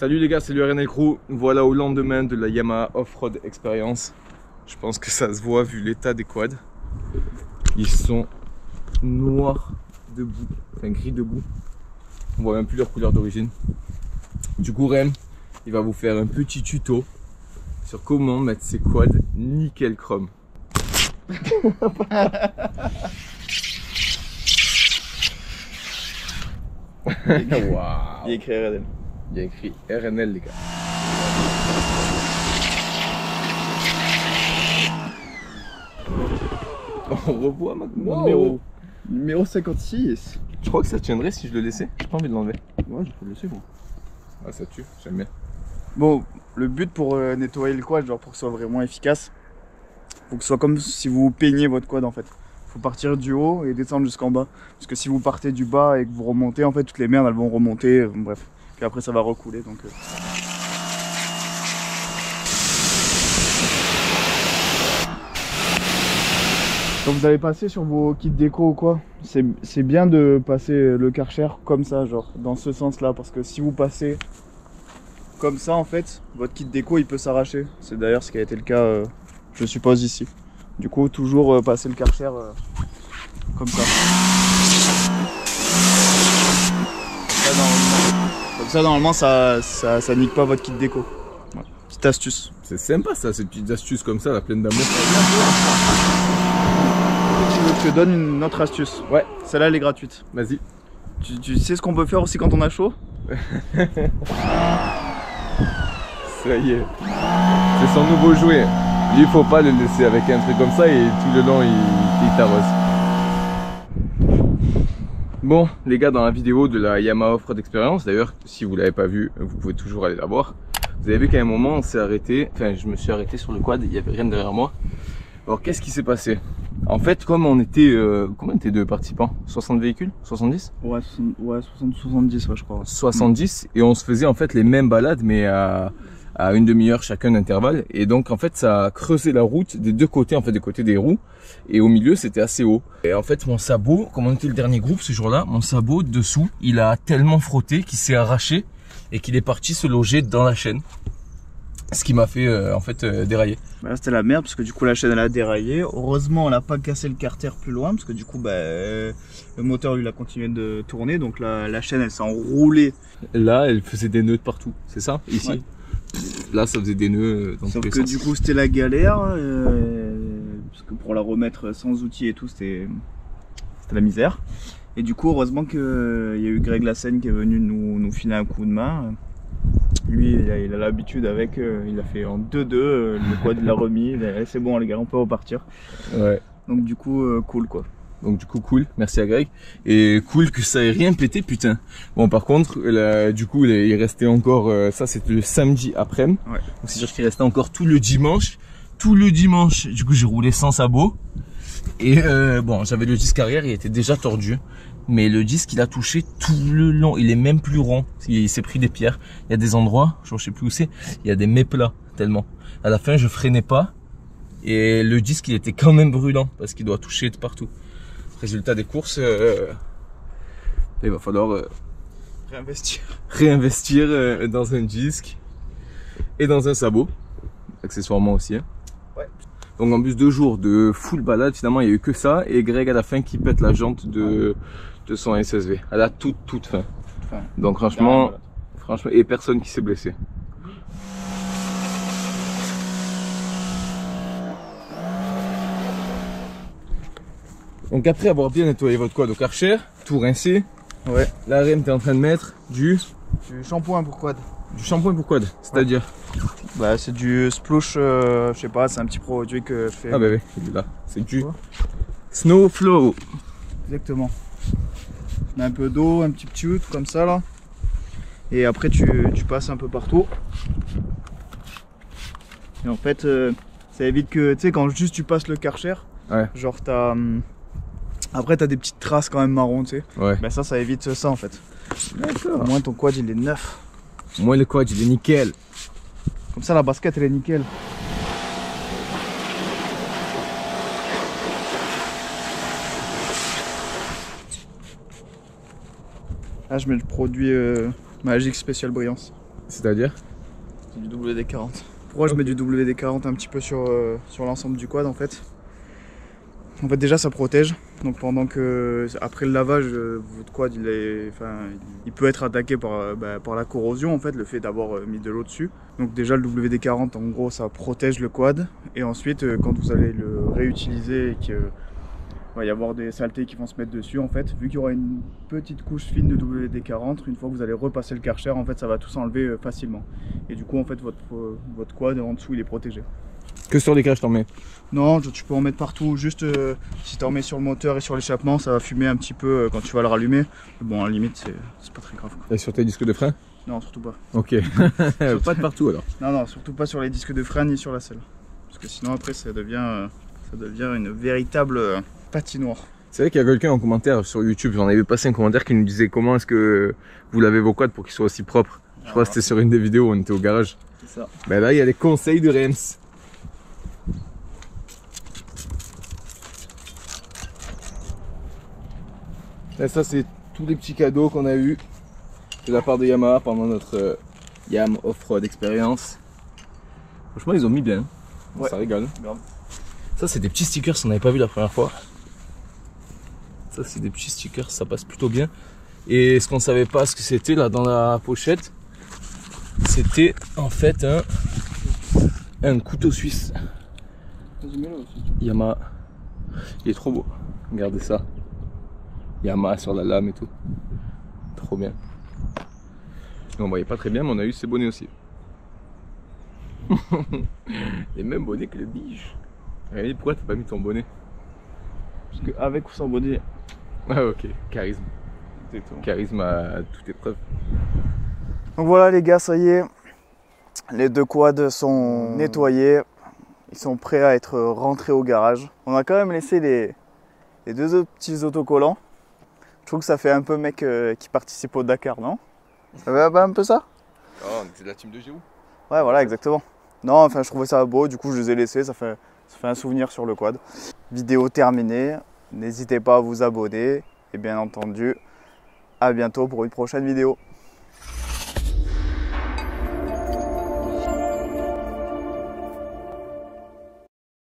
Salut les gars, c'est le RNL Crew. Voilà au lendemain de la Yamaha Off-Road Experience. Je pense que ça se voit vu l'état des quads. Ils sont noirs debout, enfin gris debout. On voit même plus leur couleur d'origine. Du coup Rem, il va vous faire un petit tuto sur comment mettre ses quads nickel chrome. Waouh. Il y a écrit RNL. Il y a écrit RNL les gars. On revoit maintenant. Wow. Numéro 56. Je crois que ça tiendrait si je le laissais. J'ai pas envie de l'enlever. Ouais, je peux le laisser moi. Ah ça tue, j'aime bien. Bon, le but pour nettoyer le quad, genre pour que ce soit vraiment efficace, faut que ce soit comme si vous peignez votre quad en fait. Faut partir du haut et descendre jusqu'en bas. Parce que si vous partez du bas et que vous remontez, en fait toutes les merdes elles vont remonter, bref. Puis après ça va recouler donc... Quand vous allez passer sur vos kits déco ou quoi, c'est bien de passer le Karcher comme ça, genre dans ce sens là, parce que si vous passez comme ça en fait, votre kit déco il peut s'arracher. C'est d'ailleurs ce qui a été le cas, je suppose ici. Du coup toujours passer le Karcher comme ça. Comme ça normalement ça nique pas votre kit déco. Ouais. Petite astuce. C'est sympa ça, ces petites astuces comme ça, la pleine d'amour. Je te donne une autre astuce. Ouais. Celle-là elle est gratuite. Vas-y. Tu sais ce qu'on peut faire aussi quand on a chaud? Ça y est. C'est son nouveau jouet. Lui, il faut pas le laisser avec un truc comme ça et tout le long il t'arrose. Bon, les gars, dans la vidéo de la Yamaha Off-Road Experience, d'ailleurs, si vous l'avez pas vu, vous pouvez toujours aller la voir. Vous avez vu qu'à un moment, on s'est arrêté, enfin, je me suis arrêté sur le quad, il y avait rien derrière moi. Alors, qu'est-ce qui s'est passé? En fait, comme on était, combien était de participants? 60 véhicules? 70? Ouais, 70 ouais, je crois. 70, et on se faisait en fait les mêmes balades, mais à une demi-heure chacun d'intervalle. Et donc en fait ça a creusé la route des deux côtés, en fait des côtés des roues. Et au milieu c'était assez haut. Et en fait mon sabot, comme on était le dernier groupe ce jour-là, mon sabot dessous, il a tellement frotté qu'il s'est arraché et qu'il est parti se loger dans la chaîne. Ce qui m'a fait en fait dérailler. Bah là c'était la merde parce que du coup la chaîne elle a déraillé. Heureusement elle a pas cassé le carter plus loin parce que du coup bah, le moteur lui a continué de tourner. Donc la chaîne elle s'est enroulée. Là elle faisait des nœuds de partout, c'est ça? Ici ouais. Là ça faisait des nœuds dans tous les sens. Sauf que du coup c'était la galère parce que pour la remettre sans outils et tout c'était la misère. Et du coup heureusement qu'il y a eu Greg Lassène qui est venu nous filer un coup de main. Lui il a l'habitude avec, il a fait en 2-2, le quad il l'a remis, c'est bon les gars on peut repartir. Ouais. Donc du coup cool quoi. Donc du coup cool, merci à Greg. Et cool que ça ait rien pété putain. Bon par contre, là, du coup il restait encore, ça c'était le samedi après-midi. Ouais. Donc c'est-à-dire qu'il restait encore tout le dimanche. Tout le dimanche, du coup j'ai roulé sans sabot. Et bon j'avais le disque arrière, il était déjà tordu. Mais le disque il a touché tout le long, il est même plus rond. Il s'est pris des pierres. Il y a des endroits, je sais plus où c'est, il y a des méplats tellement. À la fin je freinais pas. Et le disque il était quand même brûlant parce qu'il doit toucher de partout. Résultat des courses, il va falloir réinvestir dans un disque et dans un sabot, accessoirement aussi. Hein. Ouais. Donc en plus 2 jours de full balade, finalement il n'y a eu que ça et Greg à la fin qui pète la jante de son SSV. À la toute fin. Donc franchement, et personne qui s'est blessé. Donc après avoir bien nettoyé votre quad au Karcher, tout rincé, ouais. La Rem t'es en train de mettre du shampoing pour quad. Du shampoing pour quad, c'est-à-dire bah c'est du Splouch, je sais pas, c'est un petit produit que je fais. Ah bah oui, il est là, c'est du Snow Flow. Exactement. On a un peu d'eau, un petit tube comme ça là. Et après tu passes un peu partout. Et en fait ça évite que, tu sais quand juste tu passes le Karcher, ouais. Genre t'as... Après t'as des petites traces quand même marron, tu sais. Ouais. Ben ça évite ça en fait. D'accord. Au moins ton quad il est neuf. Au moins le quad il est nickel. Comme ça la basket elle est nickel. Là je mets le produit Magic Spécial Brillance. C'est-à-dire? C'est du WD-40. Pourquoi je mets du WD-40 un petit peu sur l'ensemble du quad en fait? En fait déjà ça protège, donc pendant que après le lavage votre quad il peut être attaqué par la corrosion en fait, le fait d'avoir mis de l'eau dessus. Donc déjà le WD-40 en gros ça protège le quad et ensuite quand vous allez le réutiliser et qu'il va y avoir des saletés qui vont se mettre dessus en fait, vu qu'il y aura une petite couche fine de WD-40, une fois que vous allez repasser le Karcher en fait ça va tout s'enlever facilement. Et du coup en fait votre quad en dessous il est protégé. Que sur les crèches t'en mets? Non, tu peux en mettre partout, juste si tu en mets sur le moteur et sur l'échappement, ça va fumer un petit peu quand tu vas le rallumer. Mais bon, à la limite, c'est pas très grave. Et sur tes disques de frein? Non, surtout pas. Ok. Pas de partout alors? Non, surtout pas sur les disques de frein ni sur la selle. Parce que sinon après ça devient une véritable patinoire. C'est vrai qu'il y a quelqu'un en commentaire sur YouTube, j'en avais passé un commentaire qui nous disait comment est-ce que vous lavez vos quads pour qu'ils soient aussi propres. Je crois que c'était sur une des vidéos où on était au garage. C'est ça. Ben là, il y a les conseils de Reims. Et ça, c'est tous les petits cadeaux qu'on a eu de la part de Yamaha pendant notre Yam Off-Road expérience. Franchement, ils ont mis bien. Ouais. Ça régale. Grave. Ça, c'est des petits stickers qu'on n'avait pas vu la première fois. Ça, c'est des petits stickers, ça passe plutôt bien. Et ce qu'on savait pas ce que c'était là dans la pochette, c'était en fait un couteau suisse. Yamaha. Il est trop beau. Regardez ça. Yamaha sur la lame et tout. Trop bien. Et on voyait pas très bien, mais on a eu ces bonnets aussi. Les mêmes bonnets que le biche. Regardez, pourquoi t'as pas mis ton bonnet? Parce qu'avec ou sans bonnet. Ah ok, charisme. Charisme à toute épreuve. Donc voilà les gars, ça y est. Les deux quads sont nettoyés. Ils sont prêts à être rentrés au garage. On a quand même laissé les deux autres petits autocollants. Je trouve que ça fait un peu mec qui participe au Dakar, non? Ça fait un peu ça? Oh, on était de la team de Giroud. Ouais, voilà, exactement. Non, enfin, je trouvais ça beau, du coup, je les ai laissés. Ça fait un souvenir sur le quad. Vidéo terminée. N'hésitez pas à vous abonner. Et bien entendu, à bientôt pour une prochaine vidéo.